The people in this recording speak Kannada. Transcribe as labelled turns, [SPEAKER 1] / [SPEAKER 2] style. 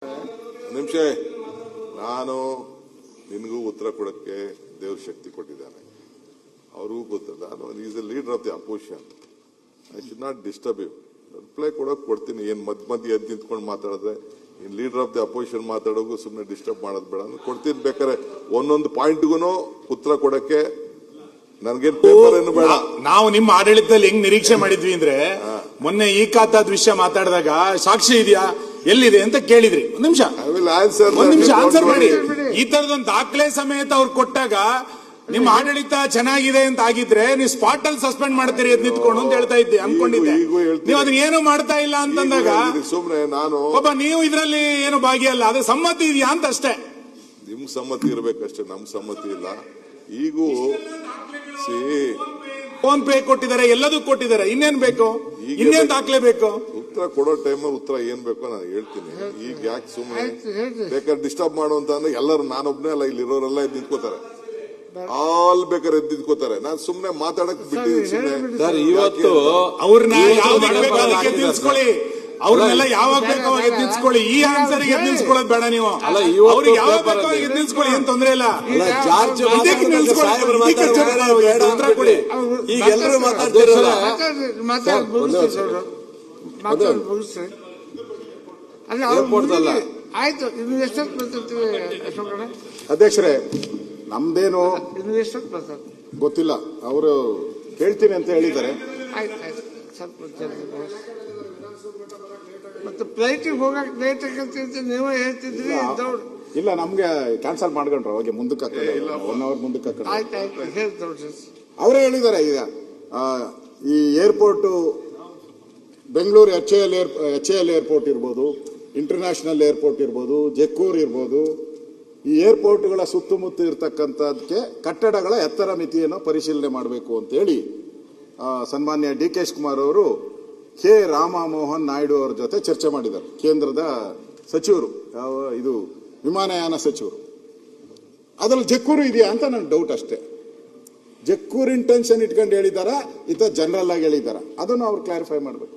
[SPEAKER 1] ನಿಮಿಷ ನಾನು ನಿನಗೂ ಉತ್ತರ ಕೊಡಕ್ಕೆ ದೇವ್ರ ಶಕ್ತಿ ಕೊಟ್ಟಿದ್ದಾನೆ, ಅವ್ರಿಗೂ ಗೊತ್ತಲ್ಲ. ನಾನು is a leader of the opposition, I should not disturb you. Reply ಕೊಡ್ತೀನಿ. ಏನ್ ಮಧ್ಯ ಎದ್ದು ನಿಂತ್ಕೊಂಡು ಮಾತಾಡಿದ್ರೆ ಇನ್ ಲೀಡರ್ ಆಫ್ ದಿ ಅಪೋಸಿಷನ್ ಮಾತಾಡೋದು ಸುಮ್ಮನೆ ಡಿಸ್ಟರ್ಬ್ ಮಾಡೋದು ಬೇಡ. ಕೊಡ್ತೀನಿ, ಬೇಕಾದ್ರೆ ಒಂದೊಂದು ಪಾಯಿಂಟ್ಗೂ ಉತ್ತರ ಕೊಡಕ್ಕೆ ನನ್ಗೇನ್ ಪೇಪರ್ ಏನು ಬೇಡ.
[SPEAKER 2] ನಾವು ನಿಮ್ಮ ಆಡಳಿತದಲ್ಲಿ ಹೆಂಗ್ ನಿರೀಕ್ಷೆ ಮಾಡಿದ್ವಿ ಅಂದ್ರೆ, ಮೊನ್ನೆ ಈ ಖಾತಾದ ವಿಷಯ ಮಾತಾಡಿದಾಗ ಸಾಕ್ಷಿ ಇದೆಯಾ ಎಲ್ಲಿದೆ ಅಂತ ಕೇಳಿದ್ರಿ. ಒಂದ್ ನಿಮಿಷ ಆನ್ಸರ್ ಮಾಡಿ. ಈ ತರದೊಂದು ದಾಖಲೆ ಸಮೇತ ಅವ್ರು ಕೊಟ್ಟಾಗ ನಿಮ್ಮ ಆಡಳಿತ ಚೆನ್ನಾಗಿದೆ ಅಂತ ಆಗಿದ್ರೆ ನೀವು ಸ್ಪಾಟ್ ಅಲ್ಲಿ ಸಸ್ಪೆಂಡ್ ಮಾಡ್ತೀರಿ ಅಂತ ನಿಂತ್ಕೊಂಡು ಅಂತ ಹೇಳ್ತಾ ಇದ್ದೆ, ಅನ್ಕೊಂಡಿದ್ದೆ. ನೀವು ಅದನ್ನ ಏನು ಮಾಡ್ತಾ ಇಲ್ಲ ಅಂತಂದಾಗ
[SPEAKER 1] ಸುಮ್ನೆ ನಾನು
[SPEAKER 2] ಒಬ್ಬ ನೀವು ಇದ್ರಲ್ಲಿ ಏನು ಭಾಗಿಯಲ್ಲ, ಅದು ಸಮ್ಮತಿ ಇದೆಯಾ ಅಂತ ಅಷ್ಟೇ.
[SPEAKER 1] ನಿಮ್ ಸಮ್ಮತಿ ಇರ್ಬೇಕಷ್ಟೇ, ನಮ್ ಸಮ್ಮತಿ ಇಲ್ಲ. ಈಗೂ
[SPEAKER 2] ಫೋನ್ ಪೇ ಕೊಟ್ಟಿದ್ದಾರೆ, ಎಲ್ಲದೂ ಕೊಟ್ಟಿದ್ದಾರೆ, ಇನ್ನೇನ್ ಬೇಕು, ಇನ್ನೇನ್ ದಾಖಲೆ ಬೇಕು?
[SPEAKER 1] ಉತ್ತರ ಕೊಡೋ ಟೈಮ್ ಉತ್ತರ ಏನ್ ಬೇಕೋ ನಾನು ಹೇಳ್ತೀನಿ. ಈಗ ಯಾಕೆ ಸುಮ್ಮನೆ ಬೇಕಾದ್ರೆ ಡಿಸ್ಟರ್ಬ್ ಮಾಡುವಂತ ಅಂದ್ರೆ ಎಲ್ಲರೂ, ನಾನೊಬ್ನೇ ಅಲ್ಲ, ಇಲ್ಲಿ ಇರೋರೆಲ್ಲ ಎದ್ದು ನಿಂತ್ಕೋತಾರೆ, ಆಲ್ ಬೇಕಾದ್ರೆ ಎದ್ದು ನಿಂತ್ಕೋತಾರೆ. ನಾನು ಸುಮ್ನೆ ಮಾತಾಡಕ್ ಬಿಟ್ಟಿದ್ದೀನಿ.
[SPEAKER 2] ಇವತ್ತು ಅವ್ರನ್ನ ನಿಲ್ಸ್ಕೊಳ್ಳಿ, ಅವ್ರನ್ನೆಲ್ಲ ಯಾವಾಗ ಬೇಕು ಅವಾಗ ಎದ್ದು ನಿಲ್ಸ್ಕೊಳ್ಳಿ. ಈ ಆನ್ಸರ್ ಗೆ ನಿಲ್ಸ್ಕೊಳ್ಳೋದು ಬೇಡ ನೀವು. ಅವ್ರಿಗೆ ಯಾವಾಗ ಬೇಕು ಅವಾಗ ಎದ್ದು ನಿಲ್ಸ್ಕೊಳ್ಳಿ, ಏನ್ ತೊಂದ್ರೆ ಇಲ್ಲ. ಉತ್ತರ ಕೊಡಿ.
[SPEAKER 3] ಈಗ ಎಲ್ಲರೂ ಮಾತಾಡ್ತಿರಲ್ಲ,
[SPEAKER 4] ಆಯ್ತು. ಇನ್ನು ಎಷ್ಟೊತ್ತು ಬರ್ತಿರ್ತೀವಿ ಅಶೋಕಣ್ಣ?
[SPEAKER 5] ಅಧ್ಯಕ್ಷರೇ, ನಮ್ದೇನು ಗೊತ್ತಿಲ್ಲ, ಅವರು ಹೇಳ್ತೀನಿ ಅಂತ ಹೇಳಿದ್ದಾರೆ.
[SPEAKER 4] ಆಯ್ತು ಆಯ್ತು, ಸ್ವಲ್ಪ ಮತ್ತೆ ಫ್ಲೈಟಿಗೆ ಹೋಗಕ್ಕೆ ಲೇಟ್ ಆಗಂತ ನೀವೇ ಹೇಳ್ತಿದ್ರಿ.
[SPEAKER 5] ಇಲ್ಲ, ನಮ್ಗೆ ಕ್ಯಾನ್ಸಲ್ ಮಾಡ್ಕೊಂಡ್ರು, ಅವಾಗ ಮುಂದಕ್ಕೆ ಹಾಕಿದ್ರೆ 1 hour ಮುಂದಕ್ಕೆ ಹಾಕಿದ್ರೆ.
[SPEAKER 4] ಆಯ್ತು ಆಯ್ತು, ಹೇಳ್ತವ್ರಿ.
[SPEAKER 5] ಅವರೇ ಹೇಳಿದ್ದಾರೆ. ಈಗ ಈ ಏರ್ಪೋರ್ಟ್ ಬೆಂಗಳೂರು HAL ಏರ್ಪೋರ್ಟ್ ಇರ್ಬೋದು, ಇಂಟರ್ನ್ಯಾಷನಲ್ ಏರ್ಪೋರ್ಟ್ ಇರ್ಬೋದು, ಜಕ್ಕೂರ್ ಇರ್ಬೋದು, ಈ ಏರ್ಪೋರ್ಟ್ಗಳ ಸುತ್ತಮುತ್ತ ಇರತಕ್ಕಂಥದಕ್ಕೆ ಕಟ್ಟಡಗಳ ಎತ್ತರ ಮಿತಿಯನ್ನು ಪರಿಶೀಲನೆ ಮಾಡಬೇಕು ಅಂತೇಳಿ ಸನ್ಮಾನ್ಯ DK ಶಿವಕುಮಾರ್ ಅವರು K. ರಾಮಮೋಹನ್ ನಾಯ್ಡು ಅವರ ಜೊತೆ ಚರ್ಚೆ ಮಾಡಿದ್ದಾರೆ. ಕೇಂದ್ರದ ಸಚಿವರು, ಇದು ವಿಮಾನಯಾನ ಸಚಿವರು. ಅದ್ರಲ್ಲಿ ಜಕ್ಕೂರು ಇದೆಯಾ ಅಂತ ನನ್ನ ಡೌಟ್ ಅಷ್ಟೇ. ಜಕ್ಕೂರ್ ಇಂಟೆನ್ಷನ್ ಇಟ್ಕೊಂಡು ಹೇಳಿದಾರ, ಜನರಲ್ ಆಗಿ ಹೇಳಿದಾರ, ಅದನ್ನು ಅವ್ರು ಕ್ಲಾರಿಫೈ ಮಾಡಬೇಕು.